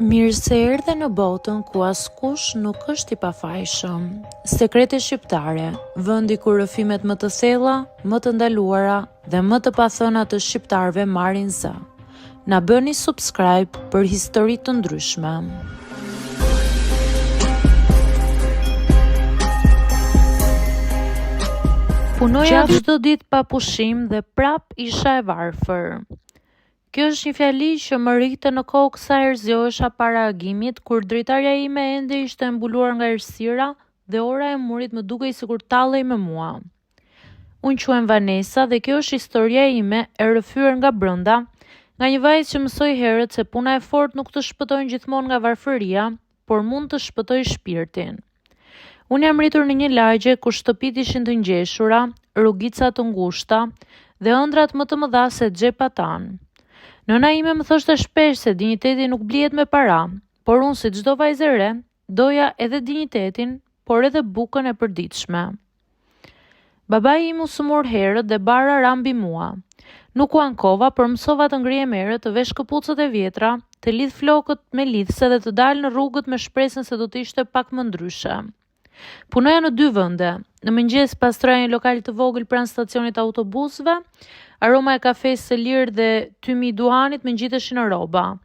Mirë se erdhe në botën ku askush nuk është i pafajshëm. Sekrete shqiptare, vendi ku rrëfimet më të thella, më të ndaluara dhe më të pathëna të shqiptarëve marrin zë. Na bëni subscribe për histori të ndryshme. Punoja çdo ditë pa pushim dhe prap isha e varfër. Kjo është një fjali që më rrite në kokë sa erzjohesha para agimit, kur dritarja ime ende ishte mbuluar nga errësira dhe ora e murit më dukej sikur tallej me mua. Unë quhem Vanessa dhe kjo është historia ime e rrëfyer nga brenda, nga një vajzë që mësoi herët se puna e fortë nuk të shpëtojnë gjithmonë nga varfëria, por mund të shpëtojë shpirtin. Unë jam rritur në një lagje ku shtëpitë ishin të ngjeshura, rrugica të ngushta dhe ëndrat më të mëdha se xhepat tanë. Nëna ime më thoshte shpesh se dinjiteti nuk blihet me para, por unë si çdo vajzë e re, doja edhe dinjitetin, por edhe bukën e përditshme. Babai im u sëmur herët dhe bara ra mbi mua. Nuk u ankova, por mësova të ngrihem erët, të vesh këpucët e vjetra, të lidh flokët me lidhse dhe të dal në rrugët me shpresën se do të ishte pak më ndryshe. Punoja në 2 vende. Në mëngjes pastroja një lokal të vogël pranë stacionit autobusëve. Aroma e kafesë së lirë dhe tymi i duhanit më ngjiteshin në rroba.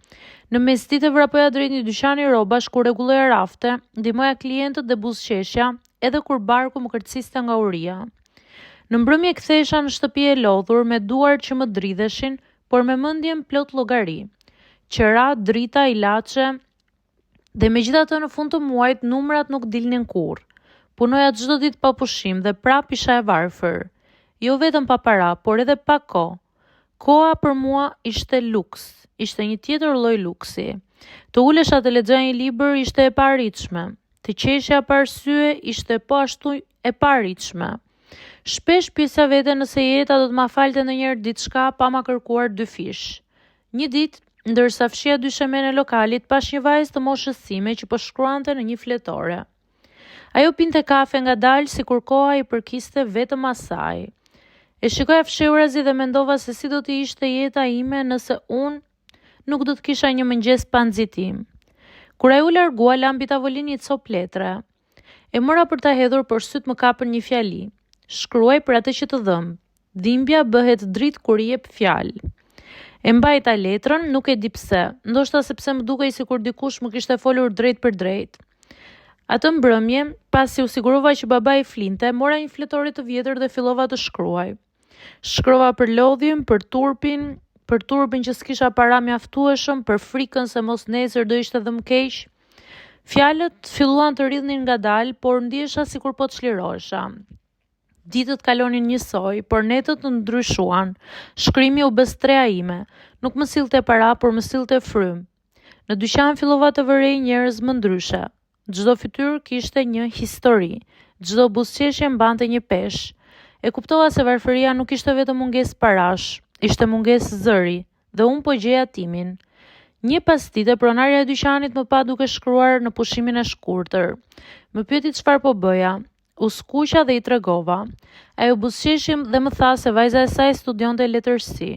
Në mesditë vrapoja drejt një dyqani rrobash ku rregulloja rafte, ndihmoja klientët dhe buzëqeshja, edhe kur barku më kërciste nga uria. Në mbrëmje kthehesha në shtëpi e lodhur me duart që më dridheshin, por me mendjen plot llogari. Qera, drita, ilaçe, dhe megjithatë në fund të muajit numrat nuk dilnin kurrë. Punoja çdo ditë pa pushim dhe prap isha e varfër. Jo vetëm pa para, por edhe pa kohë. Koha për mua ishte luks, ishte një tjetër lloj luksi. Të ulesha të lexoja një libër ishte e paritshme. Të qeshja pa arsye ishte po ashtu e paritshme. Shpesh pyesja veten nëse jeta do të ma falte ndonjëherë diçka pa ma kërkuar 2 fish. Një ditë, ndërsa fshija dysheme në lokalit, pash një vajzë të moshës sime që po shkruante në një fletore. Ajo pinte kafe ngadalë sikur koha i përkiste vetëm asaj. E shikoja fshehurazi dhe mendova se si do të ishte jeta ime nëse unë nuk do të kisha një mëngjes pa nxitim. Kur ajo u largua, la mbi tavolinë një copë letre. E mora për ta hedhur, por syt më kapën një fjali. Shkruaj për atë që të dhëm. Dhimbja bëhet dritë kur i jep fjalë. E mbajta letrën, nuk e di pse, ndoshta sepse më dukej sikur dikush më kishte folur drejt për drejt. Atë mbrëmje, pasi u sigurova që babai flinte, mora një fletore të vjetër dhe fillova të shkruaj. Shkrova për lodhjen, për turpin që s'kisha para mjaftueshëm, për frikën se mos nesër do ishte dhe më keq. Fjalët filluan të rridhnin ngadalë, por ndihesha sikur po të çlirohesha. Ditët kalonin njësoj, por netët të ndryshuan. Shkrimi u bë strea ime. Nuk më sillte para, por më sillte frym. Në dyqan fillova të vërej njerëz më ndryshe. Çdo fytyrë kishte një histori. Çdo buzëqeshje mbante një peshë. E kuptova se varfëria nuk ishte vetëm mungesë parash, ishte mungesë zëri, dhe unë po gjeja timin. Një pas dite, pronarja e dyqanit më pa duke shkruar në pushimin e shkurtër. Më pyeti çfarë po bëja. U skuqa dhe i tregova. Ajo buzëqeshim dhe më tha se vajza e saj studionte letërsi.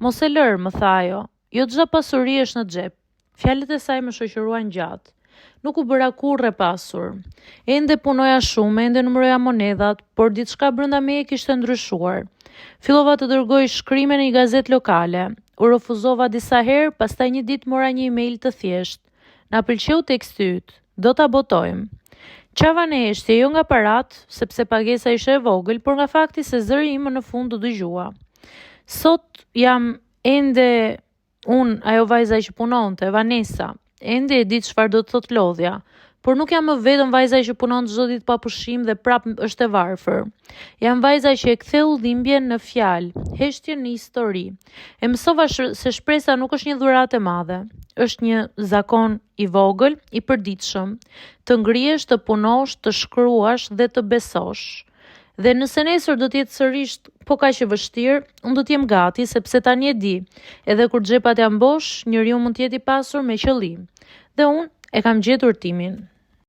Mos e lër, më tha ajo. Jo çdo pasuri është në xhep. Fjalët e saj më shoqëruan gjatë. Nuk u bëra kurrë e pasur. Ende punoja shumë, ende numëroja monedhat, por diçka brenda meje kishte ndryshuar. Fillova të dërgoj shkrime në një gazetë lokale. U refuzova disa herë, pastaj një ditë mora një email të thjeshtë. Na pëlqeu teksti yt. Do ta botojmë. Çava në heshtje, jo nga parat, sepse pagesa ishte e vogël, por nga fakti se zëri im në fund u dëgjua. Sot jam ende ajo vajza që punonte, Vanessa. Ende e di çfarë do të thotë lodhja, por nuk jam më vetëm vajza që punon çdo ditë pa pushim dhe prap është e varfër. Jam vajza që e ktheu dhimbjen në fjalë, heshtjen në histori. E mësova se shpresa nuk është një dhuratë e madhe, është një zakon i vogël, i përditshëm, të ngrihesh, të punosh, të shkruash dhe të besosh. Dhe nëse nesër do të jetë sërish po kaq e vështirë, unë do të jem gati, sepse tani e di, edhe kur xhepat janë bosh, njeriu mund të jetë i pasur me qëllim. Dhe unë e kam gjetur timin.